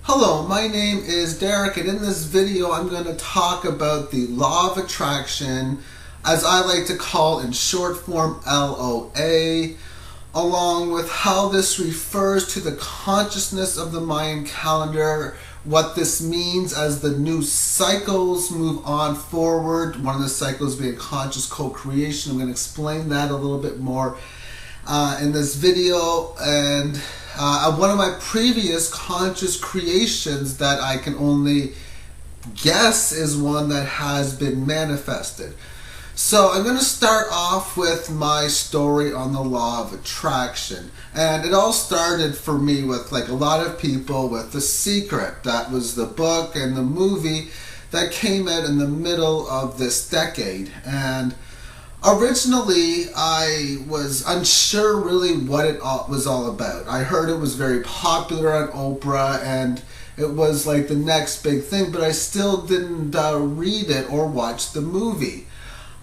Hello, my name is Derek, and in this video I'm going to talk about the law of attraction, as I like to call in short form LOA, along with how this refers to the consciousness of the Mayan calendar, what this means as the new cycles move on forward, one of the cycles being conscious co-creation. I'm going to explain that a little bit more in this video, and one of my previous conscious creations that I can only guess is one that has been manifested. So I'm going to start off with my story on the law of attraction. And it all started for me with, like a lot of people, with The Secret. That was the book and the movie that came out in the middle of this decade. And originally, I was unsure really what it was all about. I heard it was very popular on Oprah and it was like the next big thing, but I still didn't read it or watch the movie.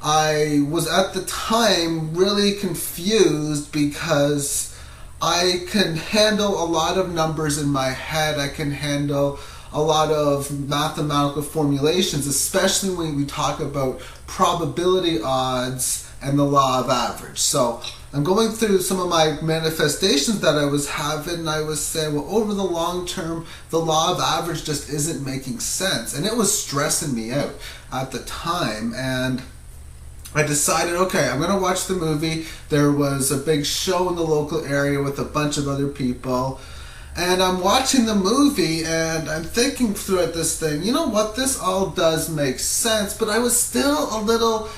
I was at the time really confused because I can handle a lot of numbers in my head. I can handle a lot of mathematical formulations, especially when we talk about probability odds and the law of average. So I'm going through some of my manifestations that I was having, and I was saying, well, over the long term, the law of average just isn't making sense. And it was stressing me out at the time. And I decided, okay, I'm going to watch the movie. There was a big show in the local area with a bunch of other people. And I'm watching the movie and I'm thinking throughout this thing, you know what, this all does make sense, but I was still a little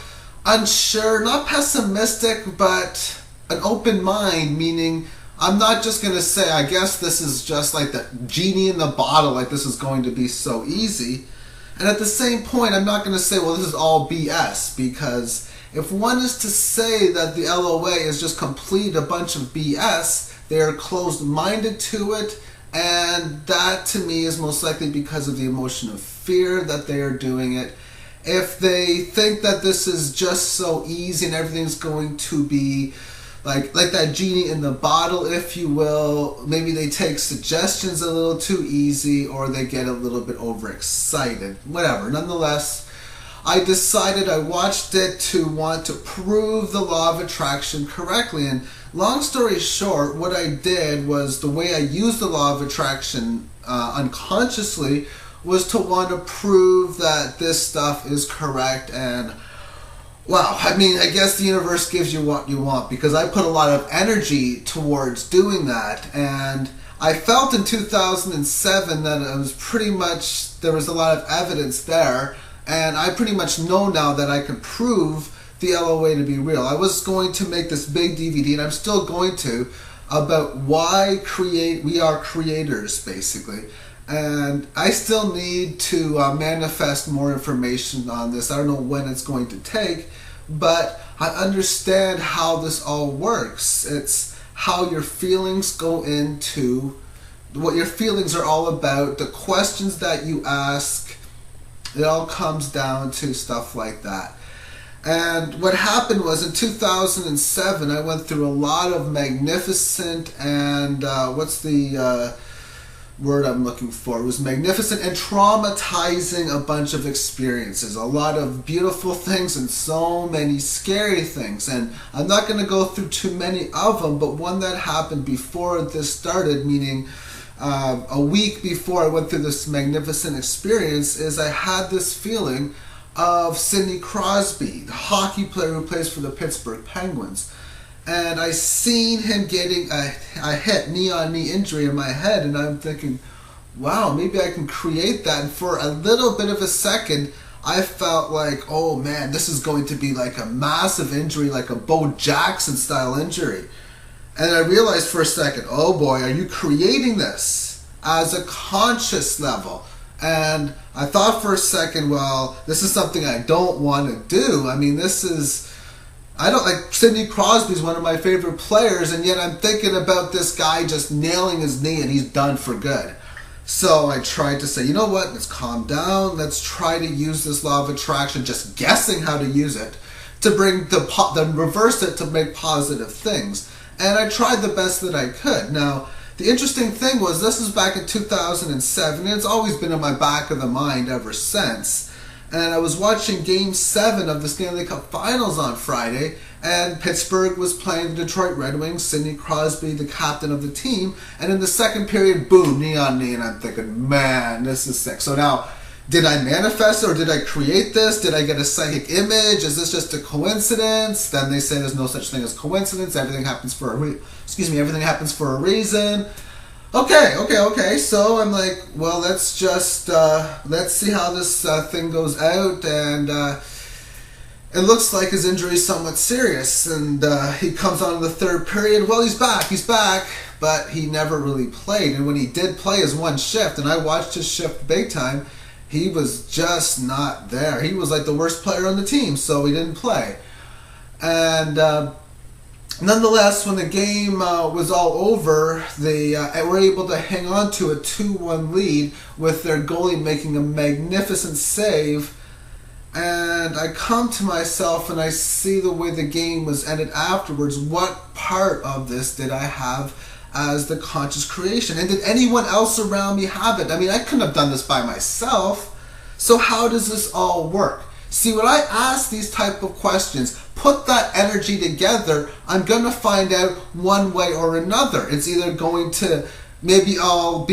unsure, not pessimistic, but an open mind, meaning I'm not just going to say, I guess this is just like the genie in the bottle, like this is going to be so easy. And at the same point, I'm not going to say, well, this is all BS, because if one is to say that the LOA is just complete a bunch of BS, they are closed-minded to it, and that to me is most likely because of the emotion of fear that they are doing it. If they think that this is just so easy and everything's going to be like that genie in the bottle, if you will, maybe they take suggestions a little too easy or they get a little bit overexcited, whatever. Nonetheless, I decided I watched it to want to prove the law of attraction correctly. And long story short, what I did was, the way I used the law of attraction unconsciously was to want to prove that this stuff is correct. And wow, I mean, I guess the universe gives you what you want, because I put a lot of energy towards doing that. And I felt in 2007 that it was pretty much, there was a lot of evidence there. And I pretty much know now that I can prove the LOA to be real. I was going to make this big DVD, and I'm still going to, about why we are creators, basically. And I still need to manifest more information on this. I don't know when it's going to take, but I understand how this all works. It's how your feelings go into, what your feelings are all about, the questions that you ask. It all comes down to stuff like that. And what happened was, in 2007, I went through a lot of magnificent and, what's the word I'm looking for? It was magnificent and traumatizing a bunch of experiences. A lot of beautiful things and so many scary things. And I'm not going to go through too many of them, but one that happened before this started, meaning a week before I went through this magnificent experience, is I had this feeling of Sidney Crosby, the hockey player who plays for the Pittsburgh Penguins. And I seen him getting a hit, knee-on-knee injury in my head, and I'm thinking, wow, maybe I can create that. And for a little bit of a second, I felt like, oh man, this is going to be like a massive injury, like a Bo Jackson style injury. And I realized for a second, oh boy, are you creating this as a conscious level? And I thought for a second, well, this is something I don't want to do. I mean, I don't like, Sidney Crosby's one of my favorite players, and yet I'm thinking about this guy just nailing his knee and he's done for good. So I tried to say, you know what, let's calm down. Let's try to use this law of attraction, just guessing how to use it, to bring reverse it to make positive things. And I tried the best that I could. Now, the interesting thing was, this was back in 2007, and it's always been in my back of the mind ever since. And I was watching Game 7 of the Stanley Cup Finals on Friday, and Pittsburgh was playing the Detroit Red Wings, Sidney Crosby, the captain of the team, and in the second period, boom, knee on knee, and I'm thinking, man, this is sick. So now, did I manifest it, or did I create this? Did I get a psychic image? Is this just a coincidence? Then they say there's no such thing as coincidence. Everything happens for everything happens for a reason. Okay. So I'm like, well, let's see how this thing goes out. And it looks like his injury is somewhat serious. And he comes on in the third period. Well, he's back. But he never really played. And when he did play his one shift, and I watched his shift big time, he was just not there. He was like the worst player on the team, so he didn't play. And nonetheless, when the game was all over, they were able to hang on to a 2-1 lead with their goalie making a magnificent save. And I come to myself and I see the way the game was ended afterwards. What part of this did I have as the conscious creation? And did anyone else around me have it? I mean, I couldn't have done this by myself. So how does this all work? See, when I ask these type of questions, put that energy together, I'm going to find out one way or another. It's either going to, maybe I'll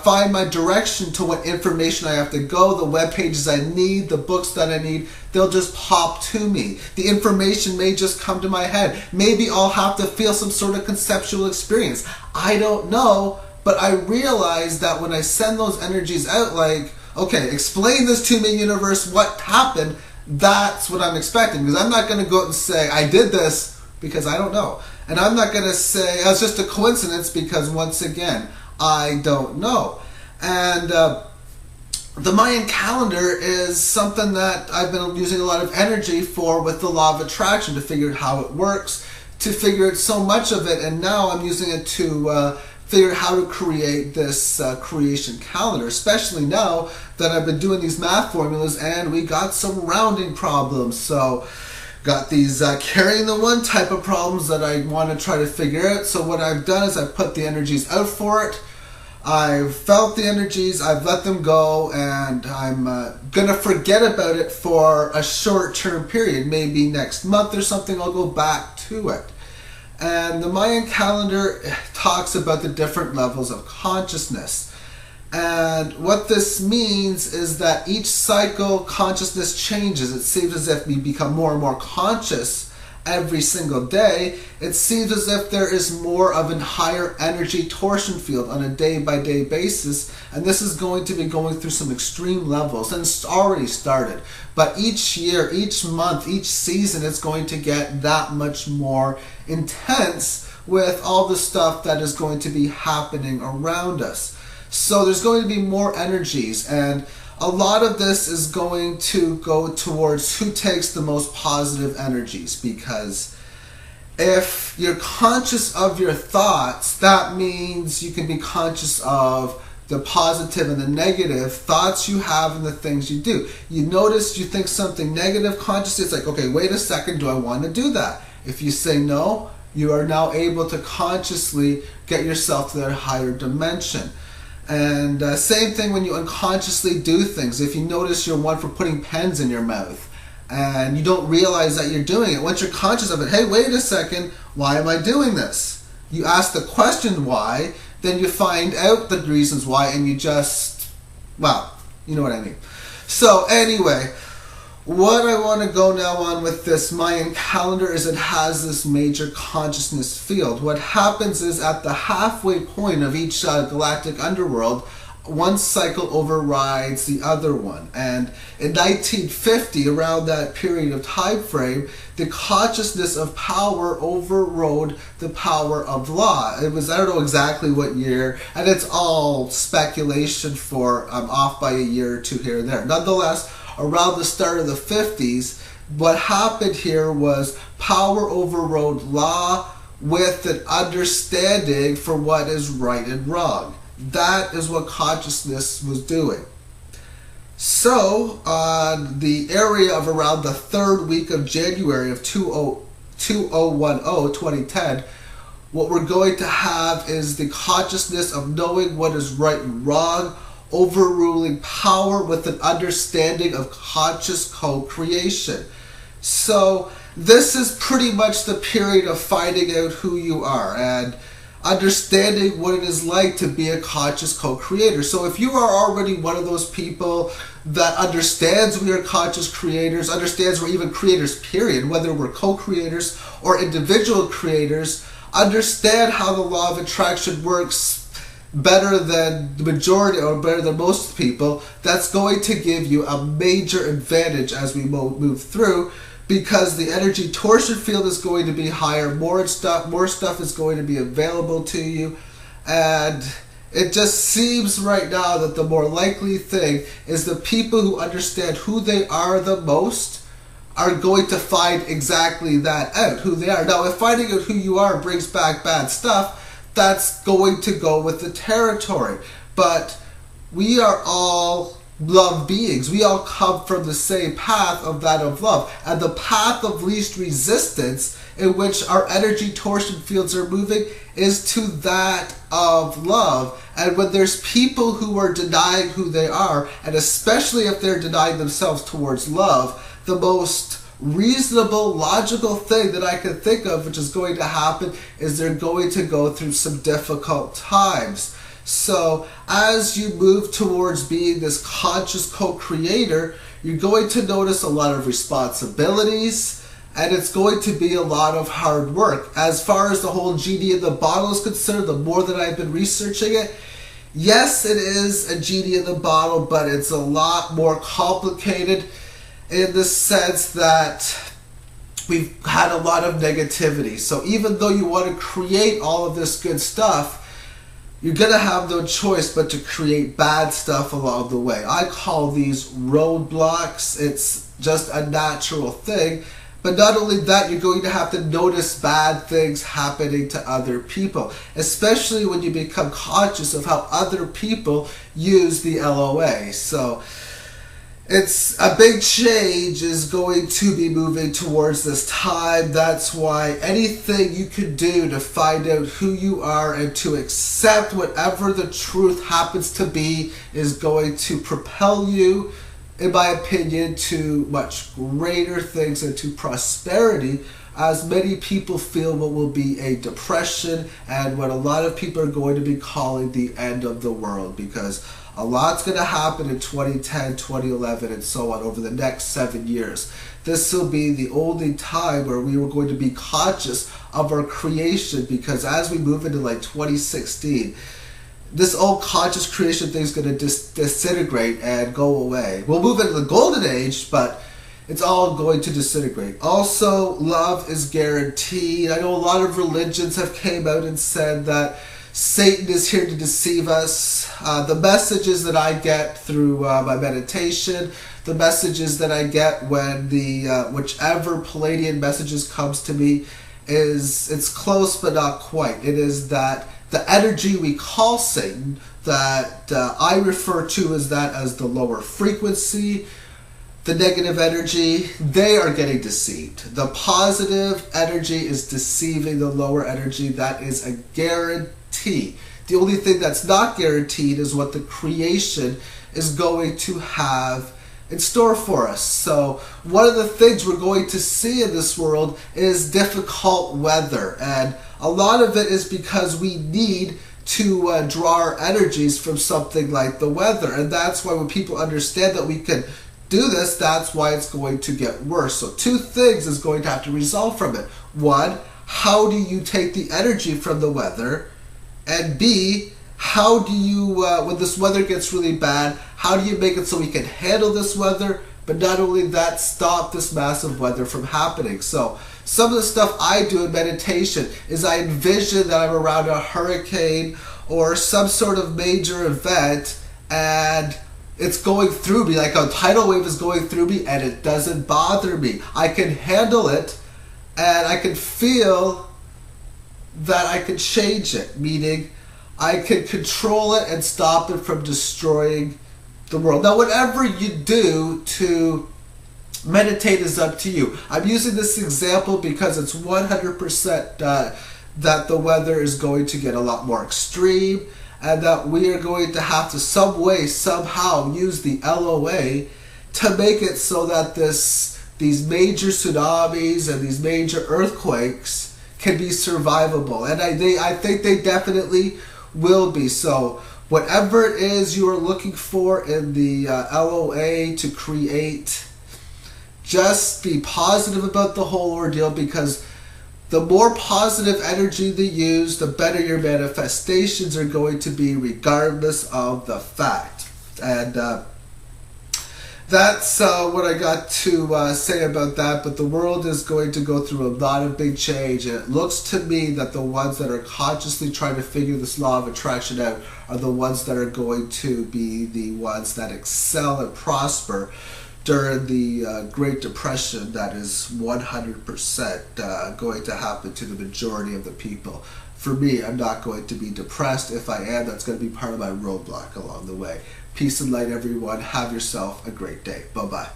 find my direction to what information I have to go, the web pages I need, the books that I need, they'll just pop to me. The information may just come to my head. Maybe I'll have to feel some sort of conceptual experience. I don't know, but I realize that when I send those energies out, like, okay, explain this to me, universe, what happened, that's what I'm expecting. Because I'm not going to go out and say, I did this, because I don't know. And I'm not going to say, it's just a coincidence, because once again, I don't know. And the Mayan calendar is something that I've been using a lot of energy for with the law of attraction, to figure out how it works, to figure out so much of it, and now I'm using it to figure out how to create this creation calendar, especially now that I've been doing these math formulas and we got some rounding problems. So got these carrying the one type of problems that I want to try to figure out. So what I've done is I've put the energies out for it. I've felt the energies, I've let them go, and I'm going to forget about it for a short-term period. Maybe next month or something I'll go back to it. And the Mayan calendar talks about the different levels of consciousness. And what this means is that each cycle consciousness changes. It seems as if we become more and more conscious every single day. It seems as if there is more of a higher energy torsion field on a day-by-day basis. And this is going to be going through some extreme levels, and it's already started. But each year, each month, each season, it's going to get that much more intense with all the stuff that is going to be happening around us. So there's going to be more energies, and a lot of this is going to go towards who takes the most positive energies, because if you're conscious of your thoughts, that means you can be conscious of the positive and the negative thoughts you have and the things you do. You notice you think something negative consciously, it's like, okay, wait a second, do I want to do that? If you say no, you are now able to consciously get yourself to that higher dimension. And same thing when you unconsciously do things. If you notice you're one for putting pens in your mouth and you don't realize that you're doing it, once you're conscious of it, hey, wait a second, why am I doing this? You ask the question why, then you find out the reasons why, and you just, well, you know what I mean. So anyway, what I want to go now on with this Mayan calendar is it has this major consciousness field. What happens is at the halfway point of each galactic underworld, one cycle overrides the other one. And in 1950, around that period of time frame, the consciousness of power overrode the power of law. It was, I don't know exactly what year, and it's all speculation for I'm off by a year or two here and there. Nonetheless, around the start of the 50s, what happened here was power overrode law with an understanding for what is right and wrong. That is what consciousness was doing. So, on the area of around the third week of January of 2010, What we're going to have is the consciousness of knowing what is right and wrong, overruling power with an understanding of conscious co-creation. So this is pretty much the period of finding out who you are and understanding what it is like to be a conscious co-creator. So if you are already one of those people that understands we are conscious creators, understands we're even creators, period, whether we're co-creators or individual creators, understand how the law of attraction works better than the majority or better than most people, that's going to give you a major advantage as we move through, because the energy torsion field is going to be higher, more stuff is going to be available to you, and it just seems right now that the more likely thing is the people who understand who they are the most are going to find exactly that out, who they are. Now, if finding out who you are brings back bad stuff, that's going to go with the territory. But we are all love beings. We all come from the same path of that of love. And the path of least resistance in which our energy torsion fields are moving is to that of love. And when there's people who are denying who they are, and especially if they're denying themselves towards love, the most reasonable, logical thing that I can think of which is going to happen is they're going to go through some difficult times. So as you move towards being this conscious co-creator, you're going to notice a lot of responsibilities, and it's going to be a lot of hard work. As far as the whole genie in the bottle is concerned, the more that I've been researching it, yes, it is a genie in the bottle, but it's a lot more complicated in the sense that we've had a lot of negativity. So even though you want to create all of this good stuff, you're going to have no choice but to create bad stuff along the way. I call these roadblocks. It's just a natural thing. But not only that, you're going to have to notice bad things happening to other people, especially when you become conscious of how other people use the LOA. So it's a big change is going to be moving towards this time. That's why anything you can do to find out who you are and to accept whatever the truth happens to be is going to propel you, in my opinion, to much greater things and to prosperity, as many people feel what will be a depression and what a lot of people are going to be calling the end of the world, because a lot's going to happen in 2010, 2011, and so on over the next 7 years. This will be the only time where we were going to be conscious of our creation, because as we move into like 2016, this old conscious creation thing is going to disintegrate and go away. We'll move into the golden age, but it's all going to disintegrate. Also, love is guaranteed. I know a lot of religions have came out and said that Satan is here to deceive us. The messages that I get through my meditation, the messages that I get when the whichever Pleiadian messages comes to me, it's close but not quite. It is that the energy we call Satan, that I refer to as that as the lower frequency, the negative energy, they are getting deceived. The positive energy is deceiving the lower energy. That is a guarantee. The only thing that's not guaranteed is what the creation is going to have in store for us. So one of the things we're going to see in this world is difficult weather, and a lot of it is because we need to draw our energies from something like the weather, and that's why when people understand that we can do this, that's why it's going to get worse. So two things is going to have to resolve from it. One, how do you take the energy from the weather? And B, how do you, when this weather gets really bad, how do you make it so we can handle this weather, but not only that, stop this massive weather from happening? So some of the stuff I do in meditation is I envision that I'm around a hurricane or some sort of major event, and it's going through me, like a tidal wave is going through me, and it doesn't bother me. I can handle it, and I can feel that I can change it, meaning I can control it and stop it from destroying the world. Now, whatever you do to meditate is up to you. I'm using this example because it's 100% that the weather is going to get a lot more extreme, and that we are going to have to some way, somehow use the LOA to make it so that these major tsunamis and these major earthquakes can be survivable. And I think they definitely will be. So whatever it is you are looking for in the LOA to create, just be positive about the whole ordeal, because the more positive energy they use, the better your manifestations are going to be, regardless of the fact. And that's what I got to say about that. But the world is going to go through a lot of big change, and it looks to me that the ones that are consciously trying to figure this law of attraction out are the ones that are going to be the ones that excel and prosper during the Great Depression that is 100% going to happen to the majority of the people. For me, I'm not going to be depressed. If I am, that's going to be part of my roadblock along the way. Peace and light, everyone. Have yourself a great day. Bye-bye.